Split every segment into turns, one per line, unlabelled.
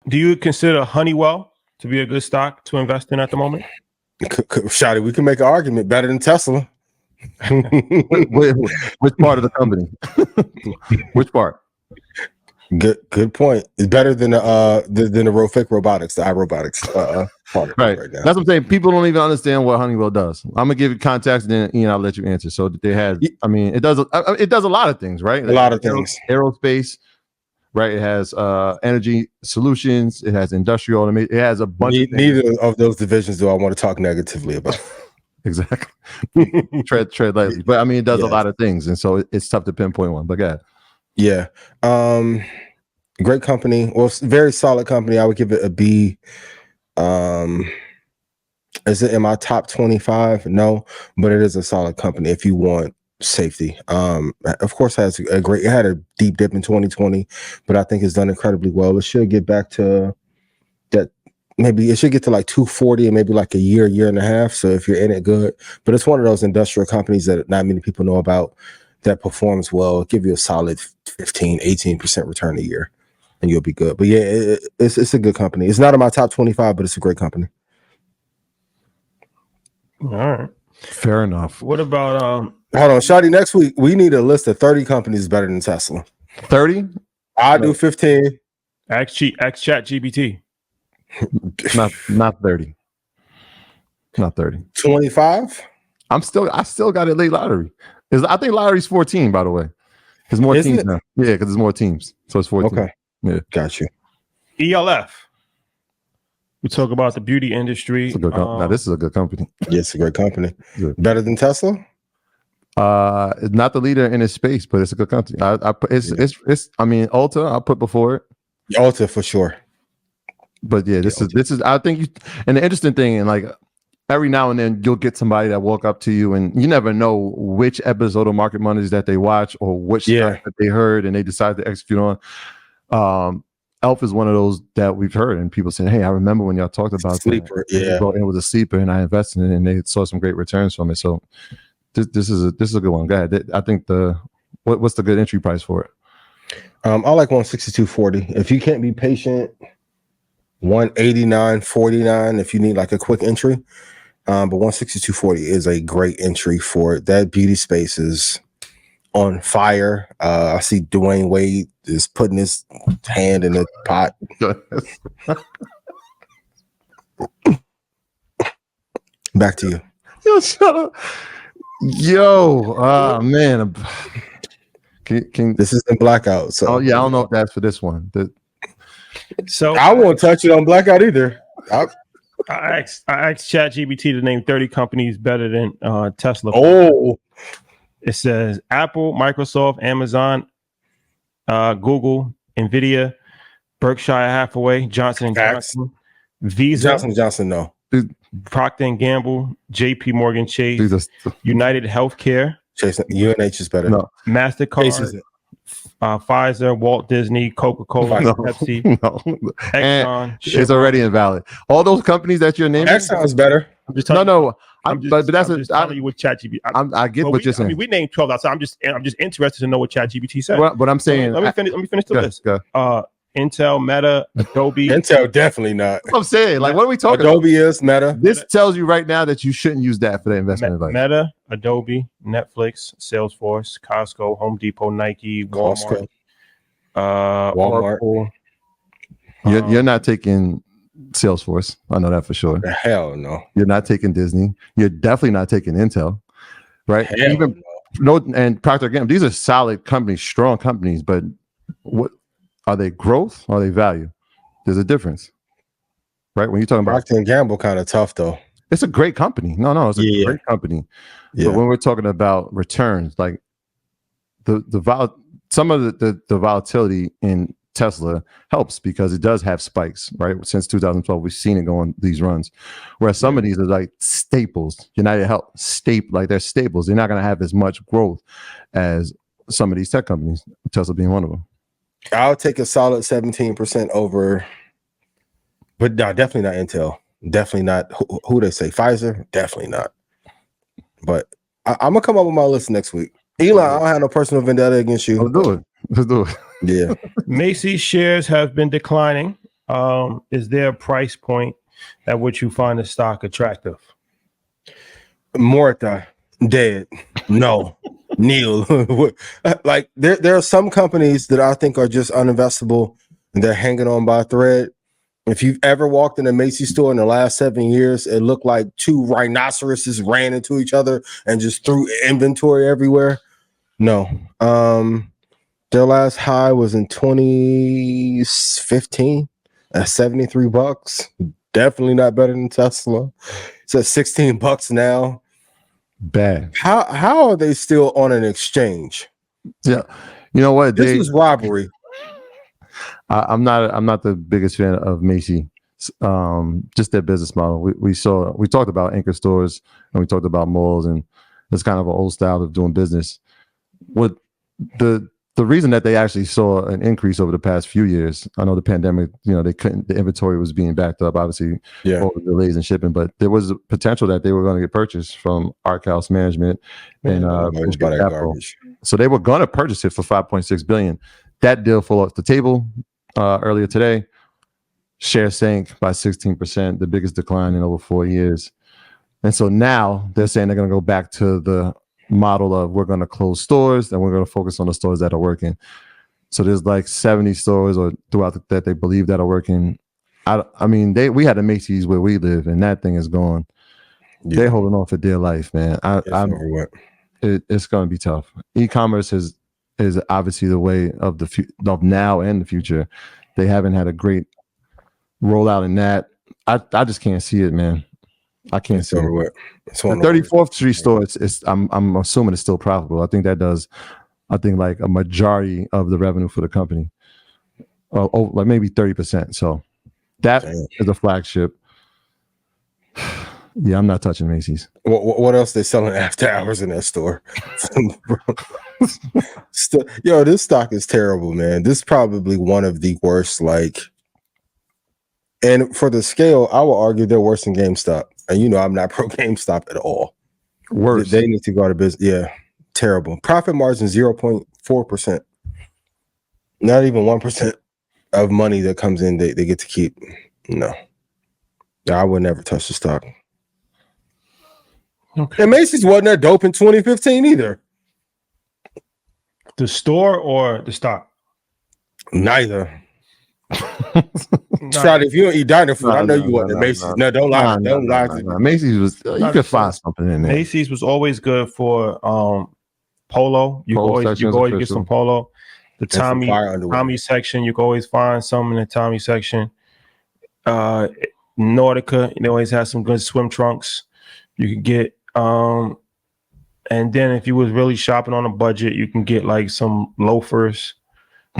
Do you consider Honeywell to be a good stock to invest in at the moment?
Shotty, we can make an argument better than Tesla.
Which part of the company? Which part?
Good point. It's better than the fake robotics, the iRobotics part
right
now.
That's what I'm saying. People don't even understand what Honeywell does. I'm gonna give you context, and then I'll let you answer. So they had, I mean, it does a lot of things, right?
A lot of things.
Aerospace, right? It has energy solutions. It has industrial automation. It has a bunch of things.
Neither of those divisions do I want to talk negatively about.
Exactly. tread lightly. But I mean, it does a lot of things, and so it's tough to pinpoint one. But
yeah. Great company. Well, very solid company. I would give it a B. Is it in my top 25? No, but it is a solid company if you want safety. Of course, it had a deep dip in 2020, but I think it's done incredibly well. It should get back to that. Maybe it should get to like 240 and maybe like a year and a half. So if you're in it, good. But it's one of those industrial companies that not many people know about that performs well. It'll give you a solid 15-18% return a year, and you'll be good. But yeah, it's a good company. It's not in my top 25, but it's a great company.
All right.
Fair enough.
What about
hold on, Shotty, next week we need a list of 30 companies better than Tesla.
30?
I do 15.
Ask ChatGPT.
Not 30. Not 30.
25?
I still got it late lottery. I think lottery's 14, by the way. There's more teams now. Yeah, because there's more teams. So it's 14.
Okay.
Yeah.
Got you.
E.l.f. We talk about the beauty industry.
Now this is a good company.
Yeah, it's a great company.
Good.
Better than Tesla?
It's not the leader in its space, but it's a good company. It's I mean, Ulta, I'll put before it.
Ulta for sure.
But yeah, this is I think and the interesting thing, and like every now and then you'll get somebody that walk up to you, and you never know which episode of Market Mondays that they watch or which stuff that they heard and they decide to execute on. E.l.f. is one of those that we've heard, and people saying, "Hey, I remember when y'all talked about
sleeper."
That. It was a sleeper, and I invested in it, and they saw some great returns from it. So this is a good one. Go ahead. I think what's the good entry price for it?
I like 162.40. If you can't be patient, 189.49 if you need like a quick entry. But 162.40 is a great entry for it. That beauty space is on fire. I see Dwayne Wade is putting his hand in the pot. Back to you.
Yo, shut up. Yo, man. Can
this is in blackout. So
I don't know if that's for this one.
So
I won't touch it on blackout either.
I asked ChatGPT to name 30 companies better than Tesla.
Oh,
it says Apple, Microsoft, Amazon, Google, Nvidia, Berkshire Hathaway, Johnson & Johnson, Visa,
Johnson, no,
Procter & Gamble, JP Morgan Chase, United Healthcare.
Chase, UNH is better.
No.
MasterCard, Pfizer, Walt Disney, Coca-Cola, Pepsi, Exxon.
It's already invalid. All those companies that you're naming.
Exxon's better.
But that's
telling
you what ChatGPT.
I get what you're saying.
I mean, we named 12 outside. I'm just interested to know what ChatGPT said.
But I'm saying,
let me finish the list. Intel, Meta, Adobe.
Intel definitely not.
I'm saying, like, what are we talking
Adobe
about?
is Meta.
This tells you right now that you shouldn't use that for the investment advice.
Meta, Adobe, Netflix, Salesforce, Costco, Home Depot, Nike, Walmart.
Walmart.
You're not taking Salesforce. I know that for sure.
Hell no.
You're not taking Disney. You're definitely not taking Intel, right?
Hell
no. And Procter & Gamble. These are solid companies, strong companies, but what are they? Growth? Or are they value? There's a difference, right? When you're talking about
Procter & Gamble, kind of tough though.
It's a great company. No, it's a great company. Yeah. But when we're talking about returns, like some of the volatility in Tesla helps because it does have spikes, right? Since 2012, we've seen it go on these runs. Whereas some of these are like staples. United Health, like they're staples. They're not going to have as much growth as some of these tech companies, Tesla being one of them.
I'll take a solid 17% over, but no, definitely not Intel. Definitely not. Who they say? Pfizer? Definitely not. But I'm gonna come up with my list next week. Eli, I don't have no personal vendetta against you.
Let's do it.
Yeah.
Macy shares have been declining is there a price point at which you find the stock attractive?
Morta, dead. No. Neil. Like there are some companies that I think are just uninvestable and they're hanging on by a thread. If you've ever walked in a Macy's store in the last 7 years, it looked like two rhinoceroses ran into each other and just threw inventory everywhere. No. Their last high was in 2015 at $73. Definitely not better than Tesla. It's at $16 now.
Bad.
How are they still on an exchange?
Yeah. You know what?
This is robbery.
I'm not the biggest fan of Macy. Just their business model. We talked about anchor stores and we talked about malls, and it's kind of an old style of doing business. What the reason that they actually saw an increase over the past few years, I know the pandemic, the inventory was being backed up, obviously, over delays in shipping, but there was a potential that they were going to get purchased from Arc House Management and so they were going to purchase it for $5.6 billion. That deal fell off the table earlier today. Share sank by 16%, the biggest decline in over 4 years. And so now they're saying they're going to go back to the model of we're going to close stores and we're going to focus on the stores that are working. So there's like 70 stores or throughout that they believe that are working. I mean, we had a Macy's where we live, and that thing is gone. Yeah. They're holding on for dear life, man. It's going to be tough. E-commerce is obviously the way of of now and the future. They haven't had a great rollout in that. I just can't see it, man. I can't see it. The 34th Street store, I'm assuming it's still profitable. I think that does. I think like a majority of the revenue for the company, like maybe 30%. So that is a flagship. Yeah, I'm not touching Macy's.
What else they selling after hours in that store? This stock is terrible, man. This is probably one of the worst. And for the scale, I will argue they're worse than GameStop. And I'm not pro GameStop at all.
Worse.
They need to go out of business. Yeah, terrible. Profit margin 0.4%. Not even 1% of money that comes in they get to keep. No, I would never touch the stock. Okay. And Macy's wasn't that dope in 2015 either.
The store or the stock?
Neither. Shot, if you don't eat diner food, I know you wasn't at Macy's. No, don't lie. Don't lie.
Macy's was you could find something in there.
Macy's was always good for polo. You could always get some polo. The Tommy section, you can always find some in the Tommy section. Nautica, they always have some good swim trunks you could get. And then if you was really shopping on a budget, you can get like some loafers.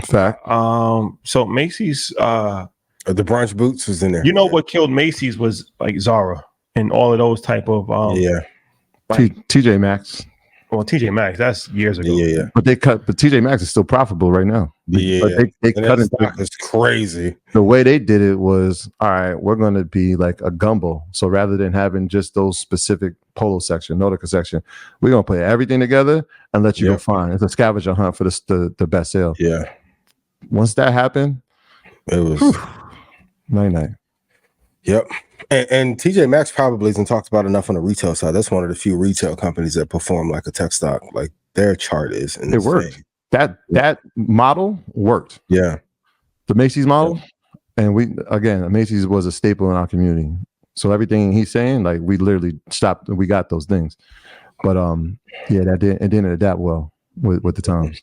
Fact.
So Macy's,
the brunch boots was in there.
What killed Macy's was like Zara and all of those type of
TJ Maxx.
Well, TJ Maxx, that's years ago.
Yeah.
But TJ Maxx is still profitable right now.
Yeah.
But they cut it.
It's crazy.
The way they did it was, all right, we're going to be like a gumbo. So rather than having just those specific polo section, Nautica section, we're going to put everything together and let you go find. It's a scavenger hunt for the best sale.
Yeah.
Once that happened,
it was
night.
Yep. And TJ Maxx probably isn't talked about enough on the retail side. That's one of the few retail companies that perform like a tech stock. Like their chart is insane.
It worked. That model worked.
Yeah.
The Macy's model. And Macy's was a staple in our community. So everything he's saying, like we literally stopped and we got those things. But it didn't adapt well with the times.